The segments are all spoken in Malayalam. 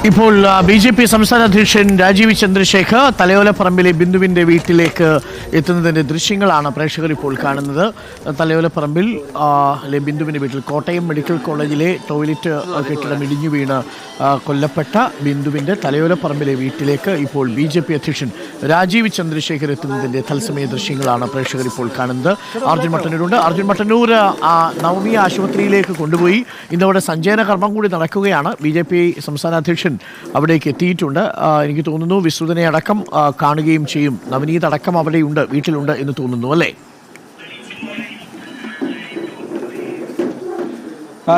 ഇപ്പോൾ ബി.ജെ.പി. സംസ്ഥാന അധ്യക്ഷൻ രാജീവ് ചന്ദ്രശേഖർ തലയോലപ്പറമ്പിലെ ബിന്ദുവിൻ്റെ വീട്ടിലേക്ക് എത്തുന്നതിൻ്റെ ദൃശ്യങ്ങളാണ് പ്രേക്ഷകർ ഇപ്പോൾ കാണുന്നത്. തലയോലപ്പറമ്പിൽ ബിന്ദുവിൻ്റെ വീട്ടിൽ കോട്ടയം മെഡിക്കൽ കോളേജിലെ ടോയ്ലറ്റ് കെട്ടിടം ഇടിഞ്ഞു വീണ് കൊല്ലപ്പെട്ട ബിന്ദുവിൻ്റെ തലയോലപ്പറമ്പിലെ വീട്ടിലേക്ക് ഇപ്പോൾ ബി.ജെ.പി. അധ്യക്ഷൻ രാജീവ് ചന്ദ്രശേഖർ എത്തുന്നതിൻ്റെ തത്സമയ ദൃശ്യങ്ങളാണ് പ്രേക്ഷകർ ഇപ്പോൾ കാണുന്നത്. അർജുൻ മട്ടന്നൂരുണ്ട്. അർജുൻ മട്ടന്നൂർ നവമി ആശുപത്രിയിലേക്ക് കൊണ്ടുപോയി ഇന്നവിടെ സഞ്ചയന കർമ്മം കൂടി നടക്കുകയാണ്. ബി.ജെ.പി. സംസ്ഥാന അധ്യക്ഷൻ അവിടേക്ക് എത്തിയിട്ടുണ്ട്. എനിക്ക് തോന്നുന്നു വിശ്രുതനെ അടക്കം കാണുകയും ചെയ്യും. നവനീത് അടക്കം അവിടെയുണ്ട്, വീട്ടിലുണ്ട് എന്ന് തോന്നുന്നു, അല്ലേ?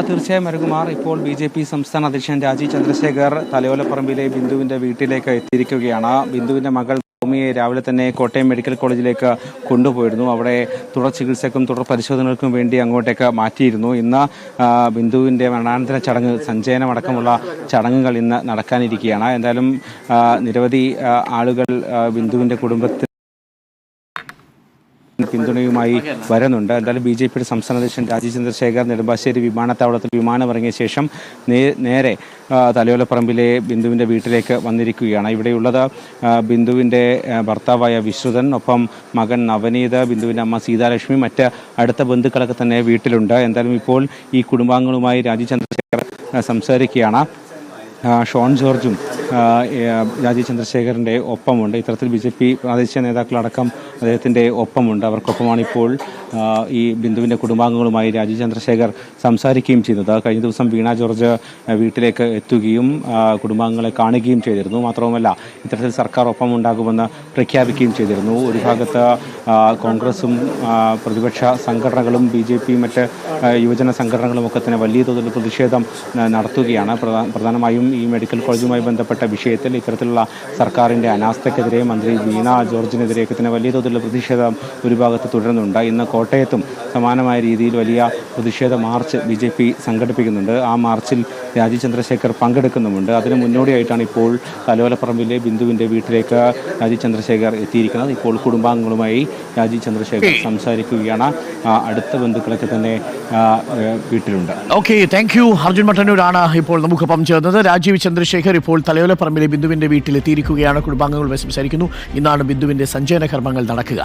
തീർച്ചയായും അരുകുമാർ, ഇപ്പോൾ ബി.ജെ.പി. സംസ്ഥാന അധ്യക്ഷൻ രാജീവ് ചന്ദ്രശേഖർ തലയോലപ്പറമ്പിലെ ബിന്ദുവിൻ്റെ വീട്ടിലേക്ക് എത്തിയിരിക്കുകയാണ്. ബിന്ദുവിൻ്റെ മകൾ ഭൂമിയെ രാവിലെ തന്നെ കോട്ടയം മെഡിക്കൽ കോളേജിലേക്ക് കൊണ്ടുപോയിരുന്നു. അവിടെ തുടർ ചികിത്സയ്ക്കും തുടർ പരിശോധനകൾക്കും വേണ്ടി അങ്ങോട്ടേക്ക് മാറ്റിയിരുന്നു. ഇന്ന് ബിന്ദുവിൻ്റെ മരണാനന്തര ചടങ്ങ്, സഞ്ചയനമടക്കമുള്ള ചടങ്ങുകൾ ഇന്ന് നടക്കാനിരിക്കുകയാണ്. എന്തായാലും നിരവധി ആളുകൾ ബിന്ദുവിൻ്റെ കുടുംബത്തിൽ പിന്തുണയുമായി വരുന്നുണ്ട്. എന്തായാലും ബി.ജെ.പിയുടെ സംസ്ഥാന അധ്യക്ഷൻ രാജീവ് ചന്ദ്രശേഖർ നെടുമ്പാശ്ശേരി വിമാനത്താവളത്തിൽ വിമാനമിറങ്ങിയ ശേഷം നേരെ തലയോലപ്പറമ്പിലെ ബിന്ദുവിൻ്റെ വീട്ടിലേക്ക് വന്നിരിക്കുകയാണ്. ഇവിടെയുള്ളത് ബിന്ദുവിൻ്റെ ഭർത്താവായ വിശ്രുതൻ, ഒപ്പം മകൻ നവനീത്, ബിന്ദുവിൻ്റെ അമ്മ സീതാലക്ഷ്മി, മറ്റ് അടുത്ത ബന്ധുക്കളൊക്കെ തന്നെ വീട്ടിലുണ്ട്. എന്തായാലും ഇപ്പോൾ ഈ കുടുംബാംഗങ്ങളുമായി രാജീവ് ചന്ദ്രശേഖർ സംസാരിക്കുകയാണ്. ഷോൺ ജോർജും രാജീവ് ചന്ദ്രശേഖറിൻ്റെ ഒപ്പമുണ്ട്. ഇത്തരത്തിൽ ബി.ജെ.പി. പ്രാദേശിക നേതാക്കളടക്കം അദ്ദേഹത്തിൻ്റെ ഒപ്പമുണ്ട്. അവർക്കൊപ്പമാണ് ഇപ്പോൾ ഈ ബിന്ദുവിൻ്റെ കുടുംബാംഗങ്ങളുമായി രാജീവ് ചന്ദ്രശേഖർ സംസാരിക്കുകയും ചെയ്യുന്നത്. കഴിഞ്ഞ ദിവസം വീണ ജോർജ് വീട്ടിലേക്ക് എത്തുകയും കുടുംബാംഗങ്ങളെ കാണുകയും ചെയ്തിരുന്നു. മാത്രവുമല്ല, ഇത്തരത്തിൽ സർക്കാർ ഒപ്പമുണ്ടാകുമെന്ന് പ്രഖ്യാപിക്കുകയും ചെയ്തിരുന്നു. ഒരു ഭാഗത്ത് കോൺഗ്രസും പ്രതിപക്ഷ സംഘടനകളും ബി.ജെ.പിയും മറ്റ് യുവജന സംഘടനകളുമൊക്കെ തന്നെ വലിയ തോതിൽ പ്രതിഷേധം നടത്തുകയാണ്. പ്രധാനമായും ഈ മെഡിക്കൽ കോളേജുമായി ബന്ധപ്പെട്ട വിഷയത്തിൽ ഇത്തരത്തിലുള്ള സർക്കാരിൻ്റെ അനാസ്ഥയ്ക്കെതിരെ മന്ത്രി വീണ ജോർജിനെതിരെയൊക്കെ തന്നെ വലിയ തോതിലുള്ള പ്രതിഷേധം ഒരു ഭാഗത്ത് തുടരുന്നുണ്ട്. ഇന്ന് കോട്ടയത്തും സമാനമായ രീതിയിൽ വലിയ പ്രതിഷേധ മാർച്ച് ബി.ജെ.പി. സംഘടിപ്പിക്കുന്നുണ്ട്. ആ മാർച്ചിൽ രാജീവ് ചന്ദ്രശേഖർ പങ്കെടുക്കുന്നുമുണ്ട്. അതിന് മുന്നോടിയായിട്ടാണ് ഇപ്പോൾ തലയോലപ്പറമ്പിലെ ബിന്ദുവിൻ്റെ വീട്ടിലേക്ക് രാജീവ് ചന്ദ്രശേഖർ എത്തിയിരിക്കുന്നത്. ഇപ്പോൾ കുടുംബാംഗങ്ങളുമായി രാജീവ് ചന്ദ്രശേഖർ സംസാരിക്കുകയാണ്. അടുത്ത ബന്ധുക്കളൊക്കെ തന്നെ വീട്ടിലുണ്ട്. Okay, thank you. അർജുൻ മട്ടന്നൂരാണ് ഇപ്പോൾ നമുക്കൊപ്പം ചേർന്നത്. രാജീവ് ചന്ദ്രശേഖർ ഇപ്പോൾ തലയോലപ്പറമ്പിലെ ബിന്ദുവിൻ്റെ വീട്ടിലെത്തിയിരിക്കുകയാണ്. കുടുംബാംഗങ്ങളുമായി സംസാരിക്കുന്നു. ഇന്നാണ് ബിന്ദുവിൻ്റെ സഞ്ചയന കർമ്മങ്ങൾ നടക്കുക.